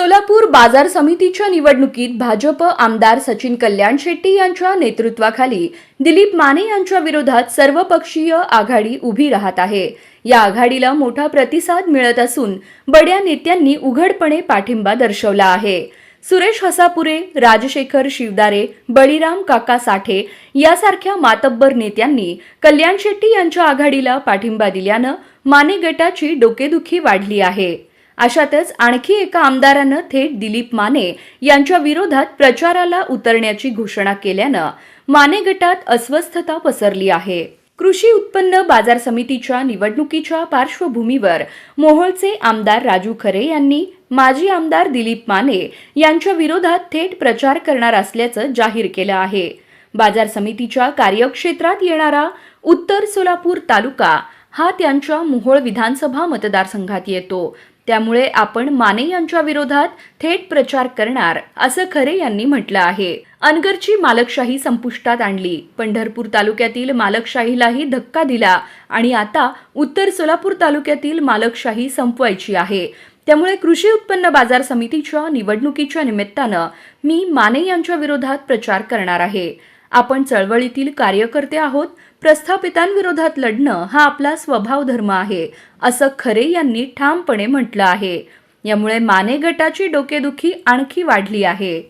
सोलापूर बाजार समितीच्या निवडणुकीत भाजप आमदार सचिन कल्याण शेट्टी यांच्या नेतृत्वाखाली दिलीप माने यांच्या विरोधात सर्वपक्षीय आघाडी उभी राहत आहे। या आघाडीला मोठा प्रतिसाद मिळत असून बड्या नेत्यांनी उघडपणे पाठिंबा दर्शवला आहे। सुरेश हसापुरे, राजशेखर शिवदारे, बळीराम काका साठे यासारख्या मातब्बर नेत्यांनी कल्याण शेट्टी यांच्या आघाडीला पाठिंबा दिल्यानं माने गटाची डोकेदुखी वाढली आहे। अशातच आणखी एका आमदारानं थेट दिलीप माने यांच्या विरोधात प्रचाराला उतरण्याची घोषणा केल्यानं माने गटात अस्वस्थता पसरली आहे। कृषी उत्पन्न बाजार समितीच्या निवडणुकीच्या पार्श्वभूमीवर मोहोळचे आमदार राजू खरे यांनी माजी आमदार दिलीप माने यांच्या विरोधात थेट प्रचार करणार असल्याचं जाहीर केलं आहे। बाजार समितीच्या कार्यक्षेत्रात येणारा उत्तर सोलापूर तालुका हा त्यांच्या मोहोळ विधानसभा मतदारसंघात येतो। त्यामुळे आपण माने यांच्या विरोधात थेट प्रचार करणार असं खरे यांनी म्हटलं आहे। अनगरची मालकशाही संपुष्टात आणली, पंढरपूर तालुक्यातील मालकशाहीलाही धक्का दिला आणि आता उत्तर सोलापूर तालुक्यातील मालकशाही संपवायची आहे। त्यामुळे कृषी उत्पन्न बाजार समितीच्या निवडणुकीच्या निमित्तानं मी माने यांच्या विरोधात प्रचार करणार आहे। आपण चळवळीतील कार्यकर्ते आहोत, प्रस्थापितांविरोधात लढणं हा आपला स्वभाव धर्म आहे असं खरे यांनी ठामपणे म्हटलं आहे। यामुळे माने गटाची डोकेदुखी आणखी वाढली आहे।